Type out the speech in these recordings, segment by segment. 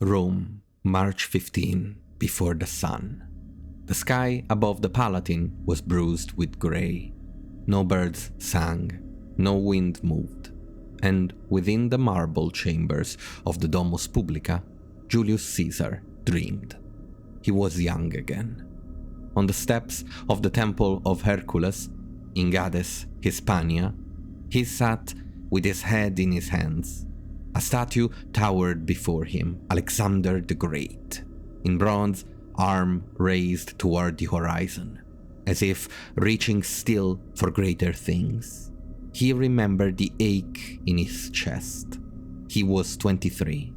Rome, March 15, before the sun. The sky above the Palatine was bruised with grey. No birds sang, no wind moved, and within the marble chambers of the Domus Publica, Julius Caesar dreamed. He was young again. On the steps of the Temple of Hercules, in Gades, Hispania, he sat with his head in his hands. A statue towered before him, Alexander the Great, in bronze, arm raised toward the horizon, as if reaching still for greater things. He remembered the ache in his chest. He was 23.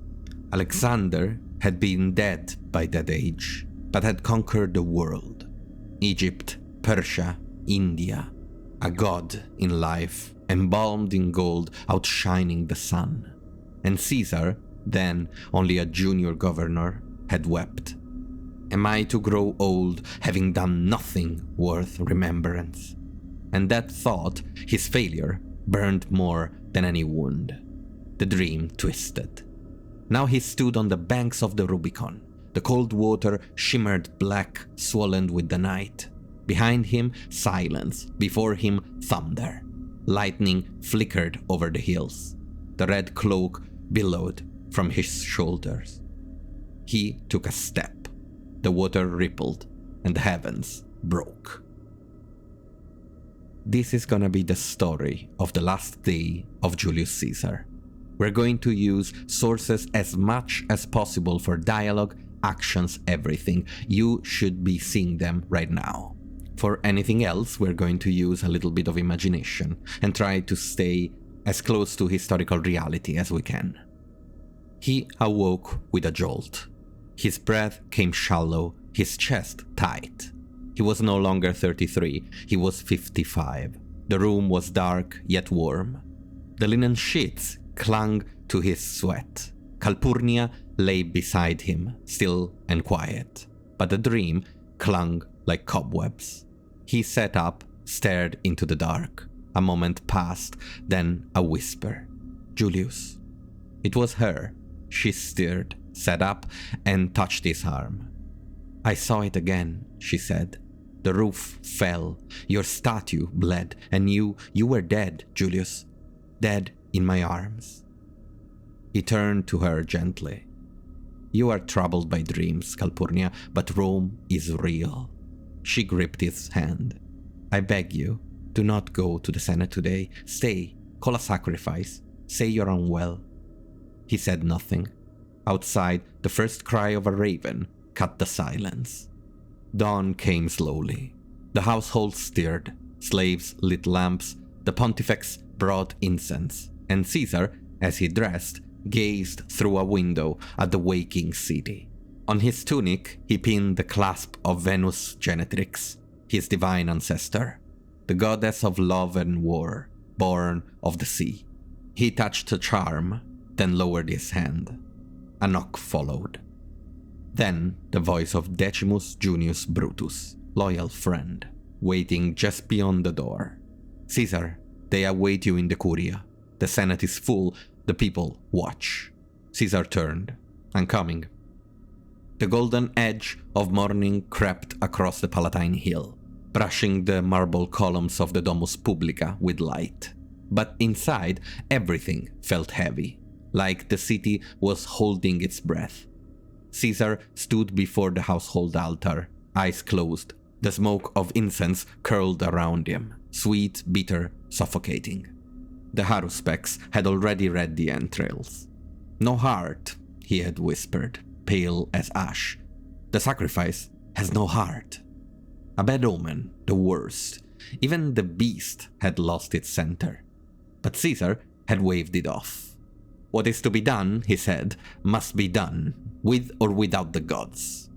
Alexander had been dead by that age, but had conquered the world. Egypt, Persia, India. A god in life, embalmed in gold, outshining the sun. And Caesar, then only a junior governor, had wept. Am I to grow old, having done nothing worth remembrance? And that thought, his failure, burned more than any wound. The dream twisted. Now he stood on the banks of the Rubicon. The cold water shimmered black, swollen with the night. Behind him, silence. Before him, thunder. Lightning flickered over the hills. The red cloak billowed from his shoulders. He took a step. The water rippled, and the heavens broke. This is gonna be the story of the last day of Julius Caesar. We're going to use sources as much as possible for dialogue, actions, everything. You should be seeing them right now. For anything else, we're going to use a little bit of imagination and try to stay as close to historical reality as we can. He awoke with a jolt. His breath came shallow, his chest tight. He was no longer 33, he was 55. The room was dark yet warm. The linen sheets clung to his sweat. Calpurnia lay beside him, still and quiet, but the dream clung like cobwebs. He sat up, stared into the dark. A moment passed, then a whisper. Julius. It was her. She stirred, sat up, and touched his arm. I saw it again, she said. The roof fell, your statue bled, and you were dead, Julius. Dead in my arms. He turned to her gently. You are troubled by dreams, Calpurnia, but Rome is real. She gripped his hand. I beg you, do not go to the Senate today. Stay, call a sacrifice. Say you're unwell. He said nothing. Outside, the first cry of a raven cut the silence. Dawn came slowly. The household stirred. Slaves lit lamps. The pontifex brought incense. And Caesar, as he dressed, gazed through a window at the waking city. On his tunic, he pinned the clasp of Venus Genetrix, his divine ancestor, the goddess of love and war, born of the sea. He touched the charm, then lowered his hand. A knock followed. Then the voice of Decimus Junius Brutus, loyal friend, waiting just beyond the door. Caesar, they await you in the Curia. The Senate is full, the people watch. Caesar turned. I'm coming. The golden edge of morning crept across the Palatine Hill, brushing the marble columns of the Domus Publica with light. But inside, everything felt heavy, like the city was holding its breath. Caesar stood before the household altar, eyes closed. The smoke of incense curled around him, sweet, bitter, suffocating. The haruspex had already read the entrails. No heart, he had whispered, pale as ash. The sacrifice has no heart. A bad omen, the worst. Even the beast had lost its center. But Caesar had waved it off. What is to be done, he said, must be done, with or without the gods.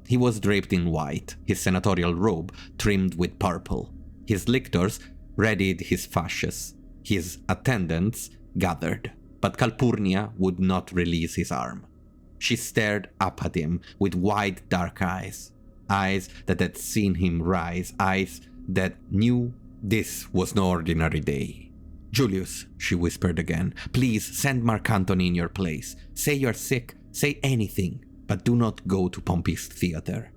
He was draped in white, his senatorial robe trimmed with purple. His lictors readied his fasces. His attendants gathered, but Calpurnia would not release his arm. She stared up at him with wide dark eyes, eyes that had seen him rise, eyes that knew this was no ordinary day. Julius, she whispered again, please send Mark Antony in your place. Say you're sick, Say anything, but do not go to Pompey's theater."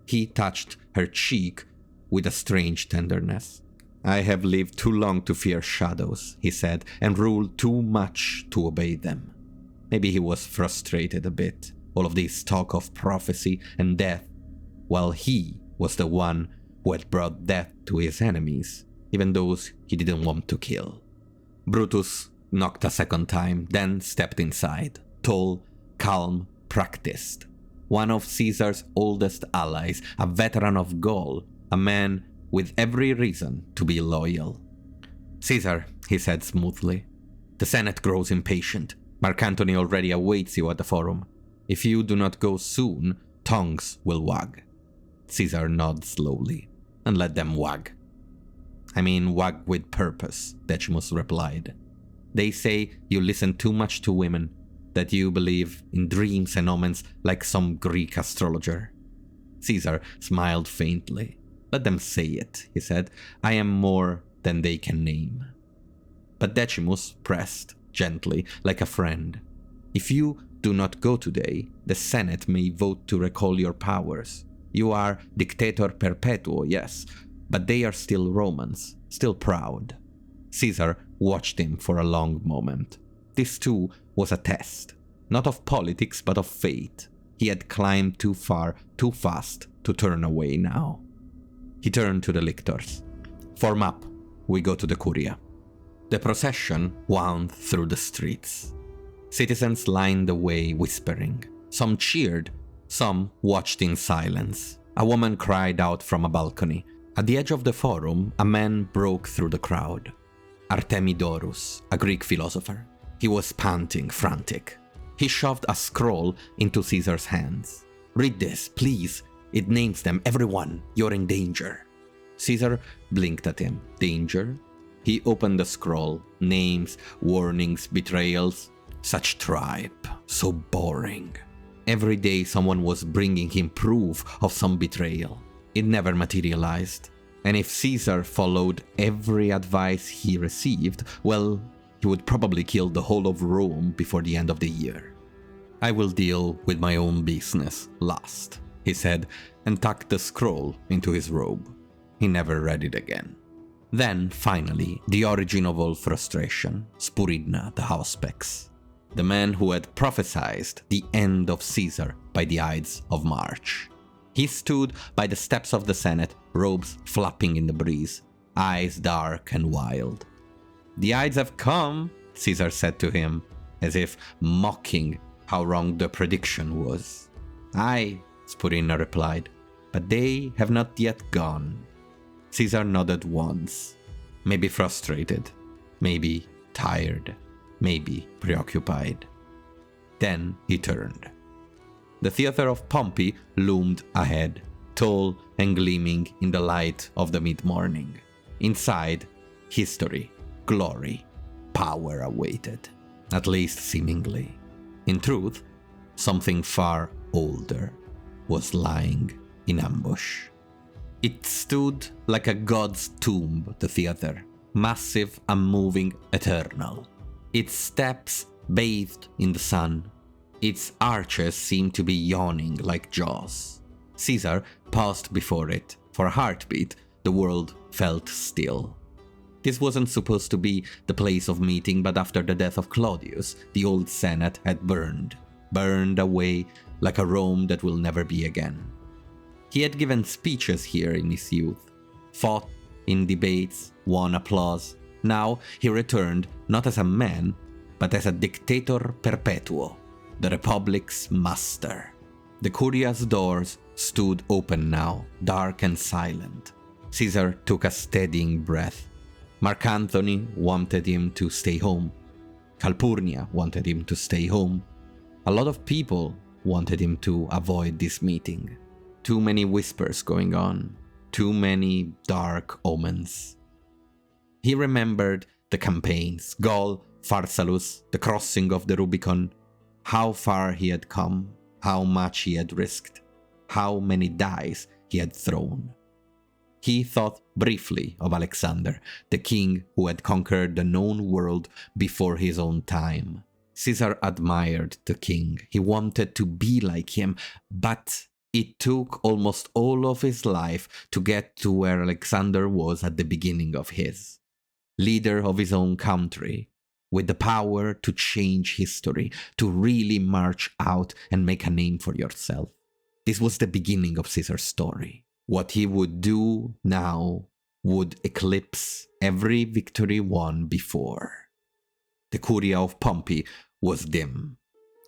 He touched her cheek with a strange tenderness. "I have lived too long to fear shadows," he said, "and ruled too much to obey them." Maybe he was frustrated a bit, all of this talk of prophecy and death, while he was the one who had brought death to his enemies, even those he didn't want to kill. Brutus knocked a second time, then stepped inside, tall, calm, practiced. One of Caesar's oldest allies, a veteran of Gaul, a man with every reason to be loyal. "Caesar," he said smoothly, "the Senate grows impatient. Mark Antony already awaits you at the Forum. If you do not go soon, tongues will wag." Caesar nodded slowly, "And let them wag." "I mean wag with purpose," Decimus replied. "They say you listen too much to women, that you believe in dreams and omens like some Greek astrologer." Caesar smiled faintly. "Let them say it," he said. "I am more than they can name." But Decimus pressed, gently, like a friend. "If you do not go today, the Senate may vote to recall your powers. You are dictator perpetuo, yes, but they are still Romans, still proud." Caesar watched him for a long moment. This too was a test, not of politics but of fate. He had climbed too far, too fast to turn away now. He turned to the lictors. "Form up, we go to the Curia." The procession wound through the streets. Citizens lined the way whispering. Some cheered, some watched in silence. A woman cried out from a balcony. At the edge of the Forum, a man broke through the crowd. Artemidorus, a Greek philosopher. He was panting, frantic. He shoved a scroll into Caesar's hands. "Read this, please. It names them, everyone. You're in danger." Caesar blinked at him. Danger? He opened the scroll. Names, warnings, betrayals. Such tripe. So boring. Every day someone was bringing him proof of some betrayal. It never materialized. And if Caesar followed every advice he received, well, he would probably kill the whole of Rome before the end of the year. "I will deal with my own business last," he said, and tucked the scroll into his robe. He never read it again. Then, finally, the origin of all frustration, Spuridna the Auspex, the man who had prophesied the end of Caesar by the Ides of March. He stood by the steps of the Senate, robes flapping in the breeze, eyes dark and wild. "The Ides have come," Caesar said to him, as if mocking how wrong the prediction was. "Aye," Spurinna replied, "but they have not yet gone." Caesar nodded once, maybe frustrated, maybe tired, maybe preoccupied. Then he turned. The theater of Pompey loomed ahead, tall and gleaming in the light of the mid-morning. Inside, history, glory, power awaited, at least seemingly. In truth, something far older was lying in ambush. It stood like a god's tomb, the theater, massive, unmoving, eternal. Its steps bathed in the sun. Its arches seemed to be yawning like jaws. Caesar paused before it. For a heartbeat, the world felt still. This wasn't supposed to be the place of meeting, but after the death of Claudius, the old Senate had burned away like a Rome that will never be again. He had given speeches here in his youth, fought in debates, won applause. Now he returned not as a man, but as a dictator perpetuo, the Republic's master. The Curia's doors stood open now, dark and silent. Caesar took a steadying breath. Mark Antony wanted him to stay home. Calpurnia wanted him to stay home. A lot of people wanted him to avoid this meeting. Too many whispers going on. Too many dark omens. He remembered the campaigns, Gaul, Pharsalus, the crossing of the Rubicon, how far he had come, how much he had risked, how many dice he had thrown. He thought briefly of Alexander, the king who had conquered the known world before his own time. Caesar admired the king. He wanted to be like him, but it took almost all of his life to get to where Alexander was at the beginning of his. Leader of his own country, with the power to change history, to really march out and make a name for yourself. This was the beginning of Caesar's story. What he would do now would eclipse every victory won before. The Curia of Pompey was dim.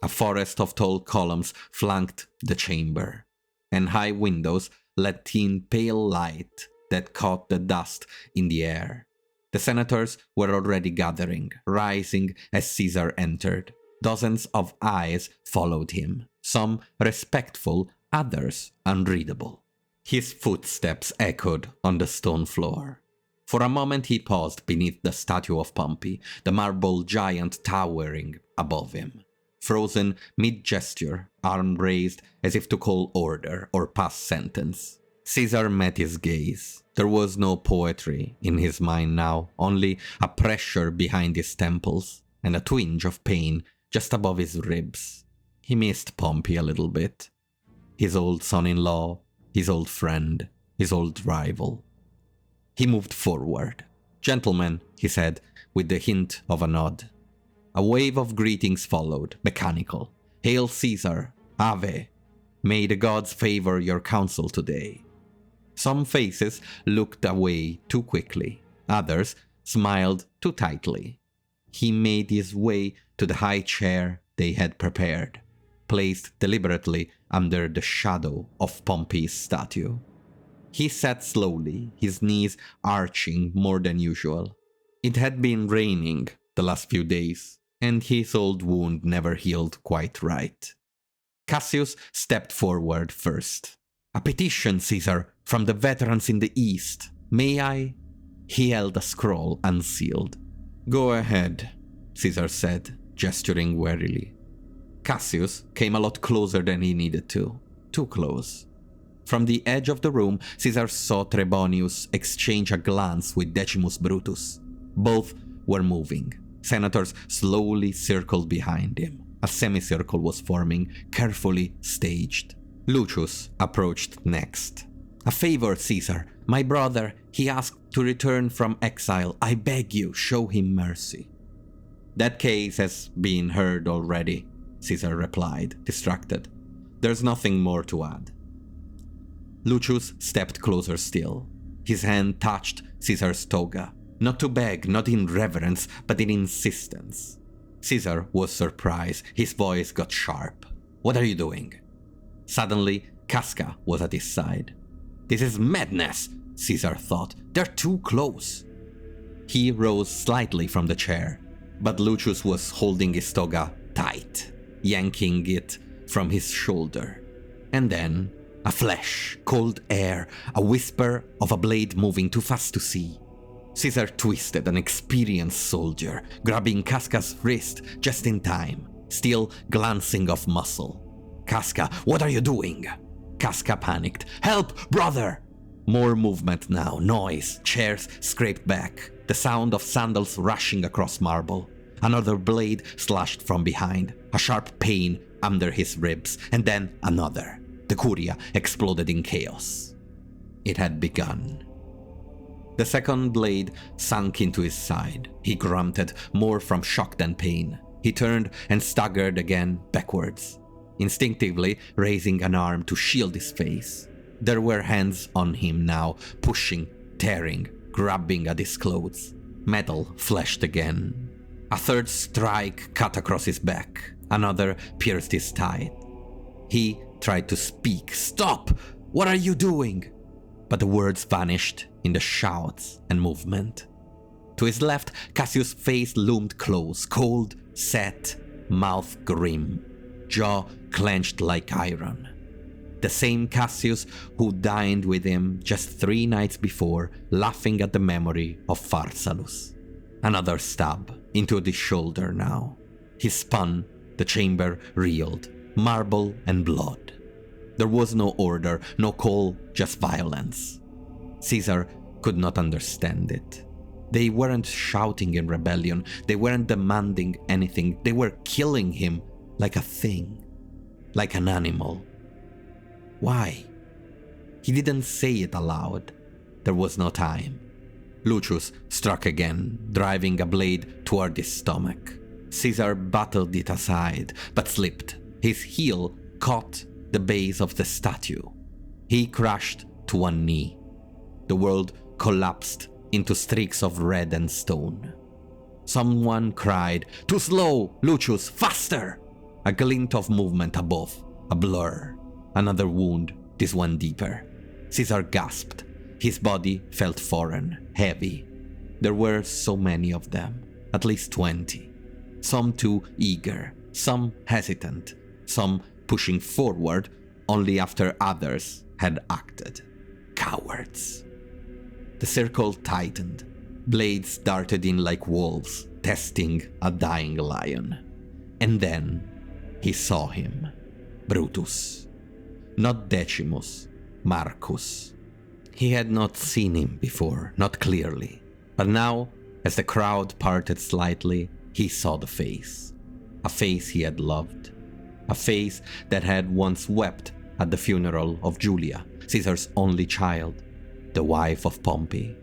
A forest of tall columns flanked the chamber, and high windows let in pale light that caught the dust in the air. The senators were already gathering, rising as Caesar entered. Dozens of eyes followed him, some respectful, others unreadable. His footsteps echoed on the stone floor. For a moment he paused beneath the statue of Pompey, the marble giant towering above him. Frozen mid-gesture, arm raised as if to call order or pass sentence. Caesar met his gaze. There was no poetry in his mind now, only a pressure behind his temples and a twinge of pain just above his ribs. He missed Pompey a little bit. His old son-in-law, his old friend, his old rival. He moved forward. "Gentlemen," he said, with the hint of a nod. A wave of greetings followed, mechanical. "Hail Caesar! Ave! May the gods favor your counsel today." Some faces looked away too quickly. Others smiled too tightly. He made his way to the high chair they had prepared, placed deliberately under the shadow of Pompey's statue. He sat slowly, his knees arching more than usual. It had been raining the last few days, and his old wound never healed quite right. Cassius stepped forward first. "A petition, Caesar, from the veterans in the East. May I?" He held a scroll unsealed. "Go ahead," Caesar said, gesturing warily. Cassius came a lot closer than he needed to. Too close. From the edge of the room, Caesar saw Trebonius exchange a glance with Decimus Brutus. Both were moving. Senators slowly circled behind him. A semicircle was forming, carefully staged. Lucius approached next. "A favor, Caesar. My brother, he asked to return from exile. I beg you, show him mercy." "That case has been heard already," Caesar replied, distracted. "There's nothing more to add." Lucius stepped closer still. His hand touched Caesar's toga. Not to beg, not in reverence, but in insistence. Caesar was surprised. His voice got sharp. "What are you doing?" Suddenly, Casca was at his side. "This is madness," Caesar thought. "They're too close." He rose slightly from the chair, but Lucius was holding his toga tight, yanking it from his shoulder. And then, a flash, cold air, a whisper of a blade moving too fast to see. Caesar twisted, an experienced soldier, grabbing Casca's wrist just in time, still glancing off muscle. "Casca, what are you doing?" Casca panicked. "Help, brother!" More movement now, noise, chairs scraped back, the sound of sandals rushing across marble. Another blade slashed from behind, a sharp pain under his ribs, and then another. The Curia exploded in chaos. It had begun. The second blade sunk into his side. He grunted, more from shock than pain. He turned and staggered again backwards, instinctively raising an arm to shield his face. There were hands on him now, pushing, tearing, grabbing at his clothes. Metal flashed again. A third strike cut across his back. Another pierced his thigh. He tried to speak. "Stop! What are you doing?" But the words vanished in the shouts and movement. To his left, Cassius' face loomed close, cold, set, mouth grim, jaw clenched like iron. The same Cassius who dined with him just 3 nights before, laughing at the memory of Pharsalus. Another stab into the shoulder now. He spun, the chamber reeled, marble and blood. There was no order, no call, just violence. Caesar could not understand it. They weren't shouting in rebellion, they weren't demanding anything, they were killing him like a thing, like an animal. Why? He didn't say it aloud. There was no time. Lucius struck again, driving a blade toward his stomach. Caesar battled it aside, but slipped. His heel caught the base of the statue. He crashed to one knee. The world collapsed into streaks of red and stone. Someone cried, "Too slow, Lucius, faster!" A glint of movement above, a blur. Another wound, this one deeper. Caesar gasped. His body felt foreign, heavy. There were so many of them, at least 20. Some too eager, some hesitant, some pushing forward only after others had acted. Cowards. The circle tightened. Blades darted in like wolves, testing a dying lion. And then he saw him. Brutus. Not Decimus, Marcus. He had not seen him before, not clearly. But now, as the crowd parted slightly, he saw the face. A face he had loved. A face that had once wept at the funeral of Julia, Caesar's only child, the wife of Pompey.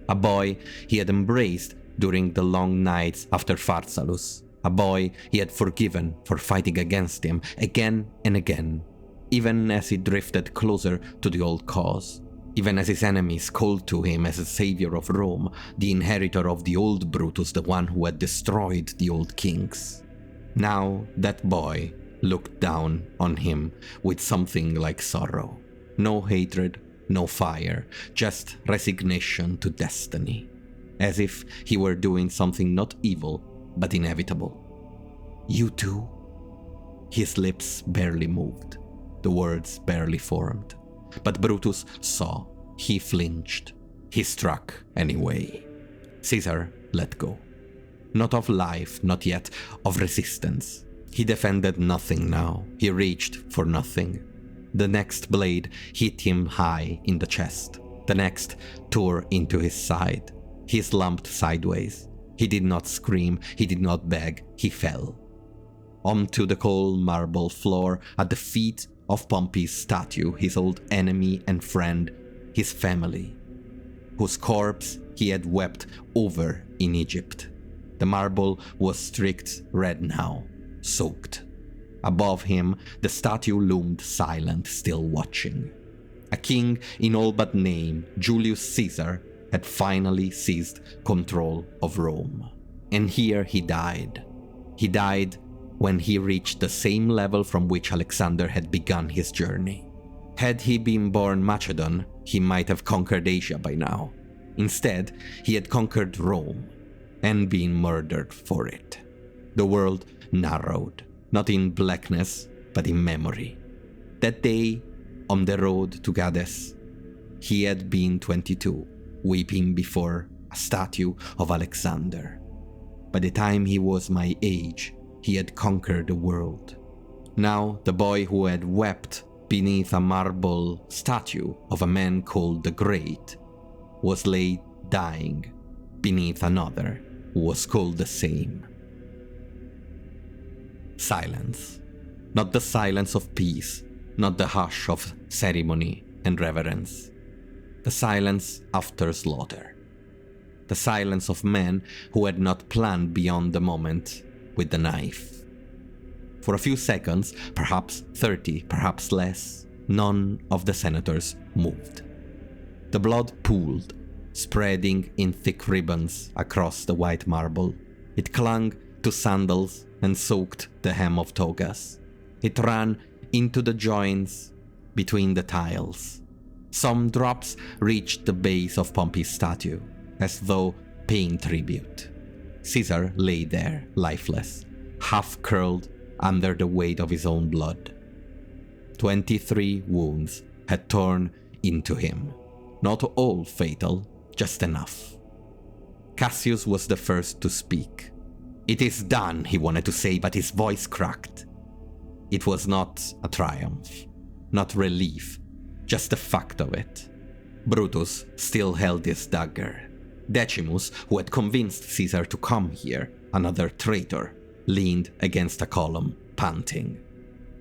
A boy he had embraced during the long nights after Pharsalus. A boy he had forgiven for fighting against him again and again, even as he drifted closer to the old cause. Even as his enemies called to him as a savior of Rome, the inheritor of the old Brutus, the one who had destroyed the old kings. Now that boy looked down on him with something like sorrow. No hatred, no fire, just resignation to destiny. As if he were doing something not evil, but inevitable. "You too?" His lips barely moved, the words barely formed. But Brutus saw. He flinched. He struck anyway. Caesar let go. Not of life, not yet, of resistance. He defended nothing now. He reached for nothing. The next blade hit him high in the chest. The next tore into his side. He slumped sideways. He did not scream. He did not beg. He fell. Onto the cold marble floor at the feet of Pompey's statue, his old enemy and friend, his family, whose corpse he had wept over in Egypt. The marble was streaked red now, soaked. Above him, the statue loomed silent, still watching. A king in all but name, Julius Caesar, had finally seized control of Rome. And here he died. He died when he reached the same level from which Alexander had begun his journey. Had he been born Macedon, he might have conquered Asia by now. Instead, he had conquered Rome, and been murdered for it. The world narrowed, not in blackness, but in memory. That day, on the road to Gades, he had been 22, weeping before a statue of Alexander. By the time he was my age, he had conquered the world. Now, the boy who had wept beneath a marble statue of a man called the Great was laid dying beneath another who was called the same. Silence. Not the silence of peace, not the hush of ceremony and reverence. The silence after slaughter. The silence of men who had not planned beyond the moment with the knife. For a few seconds, perhaps 30, perhaps less, none of the senators moved. The blood pooled, spreading in thick ribbons across the white marble. It clung to sandals and soaked the hem of togas. It ran into the joints between the tiles. Some drops reached the base of Pompey's statue, as though paying tribute. Caesar lay there, lifeless, half-curled under the weight of his own blood. 23 wounds had torn into him. Not all fatal, just enough. Cassius was the first to speak. "It is done," he wanted to say, but his voice cracked. It was not a triumph, not relief, just the fact of it. Brutus still held his dagger. Decimus, who had convinced Caesar to come here, another traitor, leaned against a column, panting.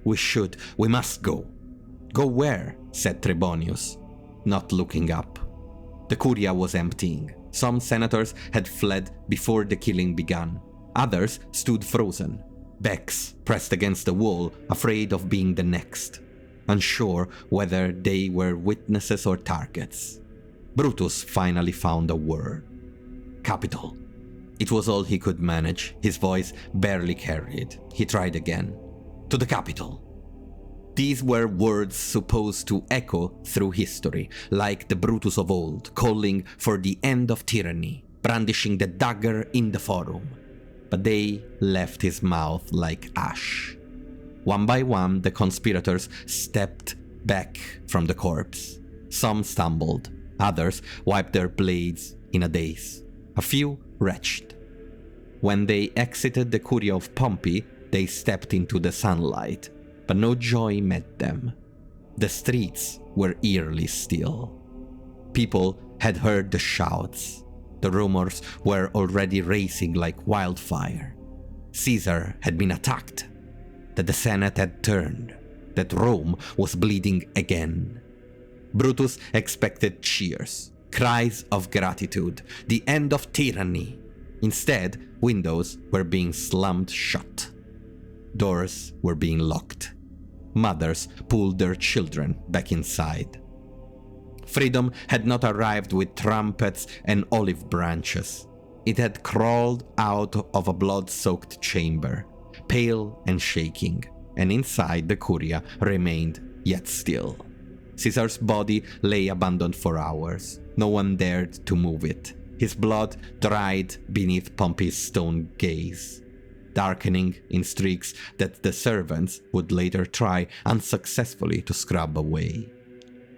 We must go. Go where? Said Trebonius, not looking up. The Curia was emptying. Some senators had fled before the killing began. Others stood frozen, backs pressed against the wall, afraid of being the next, unsure whether they were witnesses or targets. Brutus finally found a word. Capital. It was all he could manage. His voice barely carried. He tried again. To the capital. These were words supposed to echo through history, like the Brutus of old, calling for the end of tyranny, brandishing the dagger in the forum. But they left his mouth like ash. One by one, the conspirators stepped back from the corpse. Some stumbled, others wiped their blades in a daze. A few retched. When they exited the Curia of Pompey, they stepped into the sunlight, but no joy met them. The streets were eerily still. People had heard the shouts. The rumors were already racing like wildfire. Caesar had been attacked, that the Senate had turned, that Rome was bleeding again. Brutus expected cheers, cries of gratitude, the end of tyranny. Instead, windows were being slammed shut. Doors were being locked. Mothers pulled their children back inside. Freedom had not arrived with trumpets and olive branches. It had crawled out of a blood-soaked chamber, pale and shaking, and inside the Curia remained yet still. Caesar's body lay abandoned for hours. No one dared to move it. His blood dried beneath Pompey's stone gaze, darkening in streaks that the servants would later try unsuccessfully to scrub away.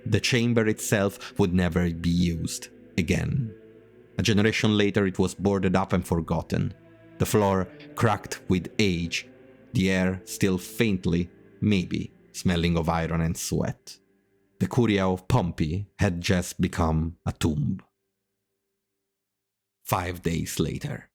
The chamber itself would never be used again. A generation later it was boarded up and forgotten. The floor cracked with age, the air still faintly, maybe, smelling of iron and sweat. The Curia of Pompey had just become a tomb. 5 days later.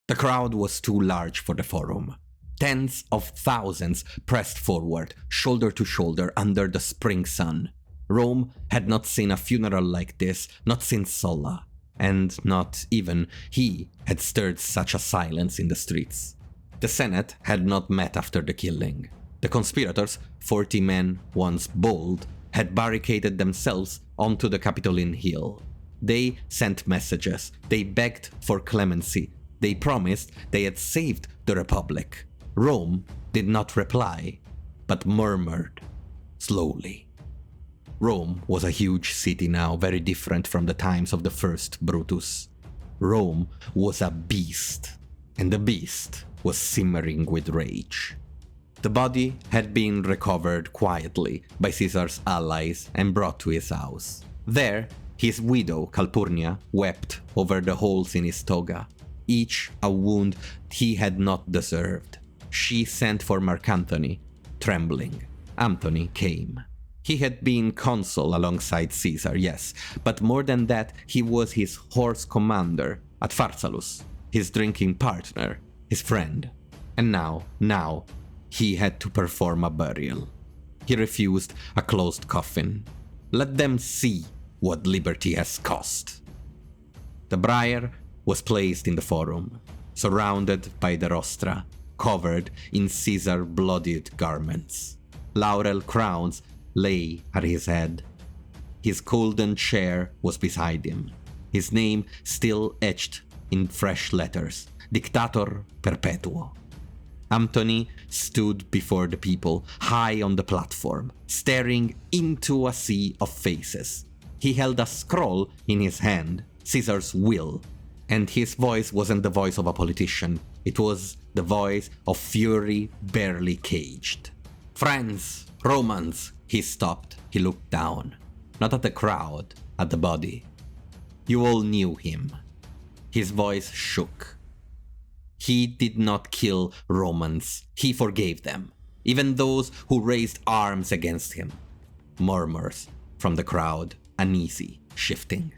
The crowd was too large for the forum. Tens of thousands pressed forward, shoulder to shoulder under the spring sun. Rome had not seen a funeral like this, not since Sulla, and not even he had stirred such a silence in the streets. The Senate had not met after the killing. The conspirators, 40 men once bold, had barricaded themselves onto the Capitoline Hill. They sent messages, they begged for clemency, they promised they had saved the Republic. Rome did not reply, but murmured, slowly. Rome was a huge city now, very different from the times of the first Brutus. Rome was a beast, and the beast was simmering with rage. The body had been recovered quietly by Caesar's allies and brought to his house. There, his widow, Calpurnia, wept over the holes in his toga, each a wound he had not deserved. She sent for Mark Antony, trembling. Antony came. He had been consul alongside Caesar, yes, but more than that, he was his horse commander at Pharsalus, his drinking partner, his friend. And now, he had to perform a burial. He refused a closed coffin. Let them see what liberty has cost. The bier was placed in the forum, surrounded by the rostra, covered in Caesar bloodied garments. Laurel crowns lay at his head. His golden chair was beside him, his name still etched in fresh letters, Dictator Perpetuo. Antony stood before the people, high on the platform, staring into a sea of faces. He held a scroll in his hand, Caesar's will, and his voice wasn't the voice of a politician. It was the voice of fury barely caged. Friends, Romans, he stopped. He looked down, not at the crowd, at the body. You all knew him. His voice shook. He did not kill Romans. He forgave them, even those who raised arms against him. Murmurs from the crowd, uneasy, shifting.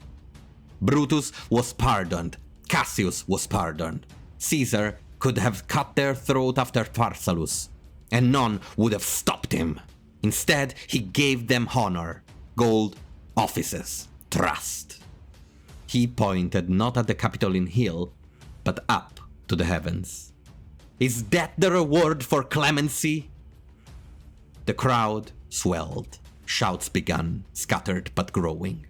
Brutus was pardoned. Cassius was pardoned. Caesar could have cut their throat after Pharsalus, and none would have stopped him. Instead, he gave them honor, gold, offices, trust. He pointed not at the Capitoline Hill, but up to the heavens. Is that the reward for clemency? The crowd swelled. Shouts began, scattered but growing.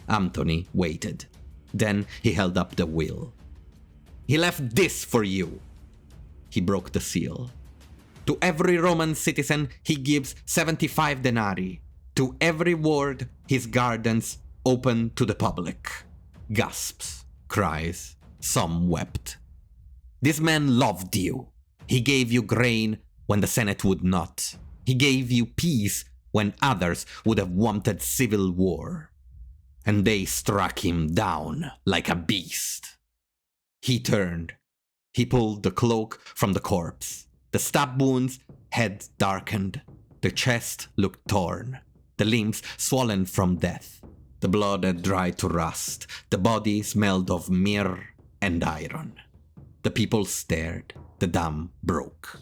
Antony waited. Then he held up the will. He left this for you. He broke the seal. To every Roman citizen he gives 75 denarii. To every ward his gardens open to the public. Gasps, cries, some wept. This man loved you. He gave you grain when the Senate would not. He gave you peace when others would have wanted civil war. And they struck him down like a beast. He turned. He pulled the cloak from the corpse. The stab wounds had darkened. The chest looked torn. The limbs swollen from death. The blood had dried to rust. The body smelled of myrrh and iron. The people stared. The dam broke.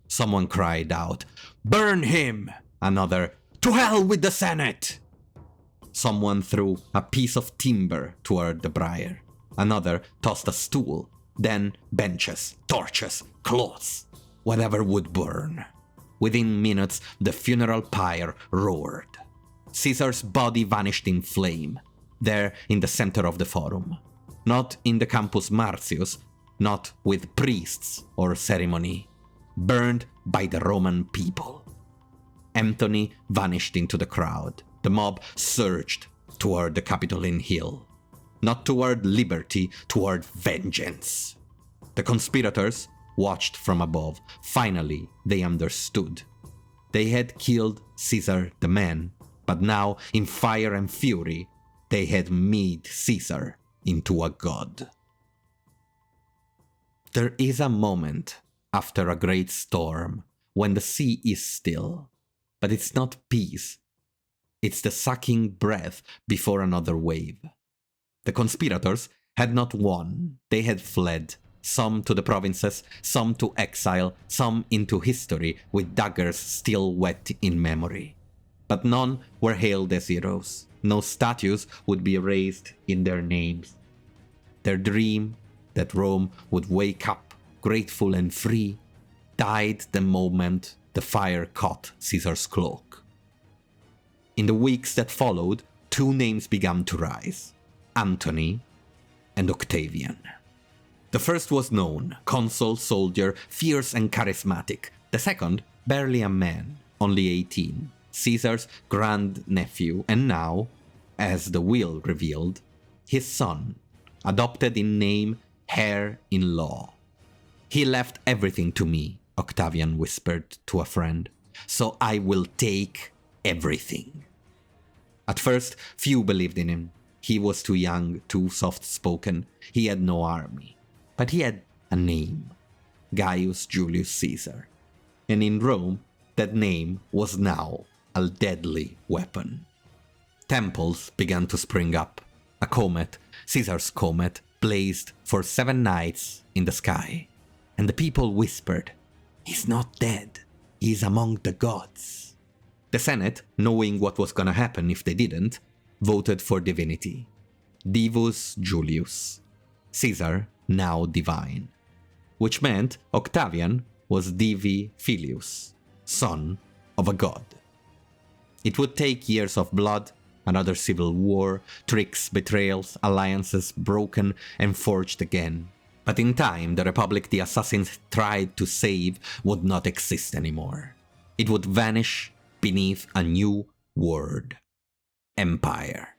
Someone cried out, "Burn him!" Another, "To hell with the Senate!" Someone threw a piece of timber toward the briar. Another tossed a stool. Then benches, torches, cloths, whatever would burn. Within minutes, the funeral pyre roared. Caesar's body vanished in flame, there in the center of the forum. Not in the Campus Martius, not with priests or ceremony. Burned by the Roman people. Antony vanished into the crowd. The mob surged toward the Capitoline Hill. Not toward liberty, toward vengeance. The conspirators watched from above. Finally, they understood. They had killed Caesar the man, but now, in fire and fury, they had made Caesar into a god. There is a moment after a great storm when the sea is still, but it's not peace. It's the sucking breath before another wave. The conspirators had not won. They had fled, some to the provinces, some to exile, some into history with daggers still wet in memory. But none were hailed as heroes. No statues would be raised in their names. Their dream that Rome would wake up grateful and free died the moment the fire caught Caesar's cloak. In the weeks that followed, two names began to rise: Antony and Octavian. The first was known, consul, soldier, fierce and charismatic. The second, barely a man, only 18, Caesar's grandnephew, and now, as the will revealed, his son, adopted in name, heir in law. He left everything to me, Octavian whispered to a friend, so I will take everything. At first, few believed in him. He was too young, too soft-spoken. He had no army. But he had a name, Gaius Julius Caesar. And in Rome, that name was now a deadly weapon. Temples began to spring up. A comet, Caesar's comet, blazed for 7 nights in the sky. And the people whispered, "He's not dead. He's among the gods." The Senate, knowing what was gonna happen if they didn't, voted for divinity. Divus Julius. Caesar, now divine. Which meant Octavian was Divi Filius, son of a god. It would take years of blood, another civil war, tricks, betrayals, alliances broken and forged again. But in time, the republic the assassins tried to save would not exist anymore. It would vanish beneath a new word: empire.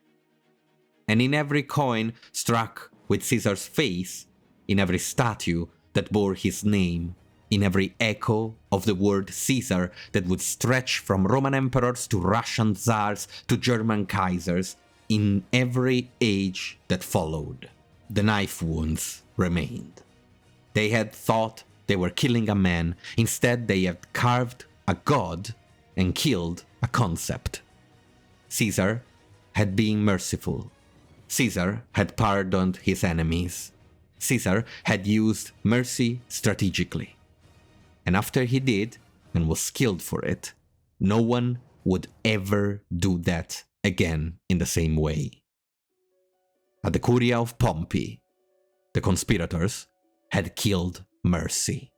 And in every coin struck with Caesar's face, in every statue that bore his name, in every echo of the word Caesar that would stretch from Roman emperors to Russian tsars to German kaisers, in every age that followed, the knife wounds remained. They had thought they were killing a man. Instead, they had carved a god and killed a concept. Caesar had been merciful. Caesar had pardoned his enemies. Caesar had used mercy strategically. And after he did, and was killed for it, no one would ever do that again in the same way. At the Curia of Pompey, the conspirators had killed mercy.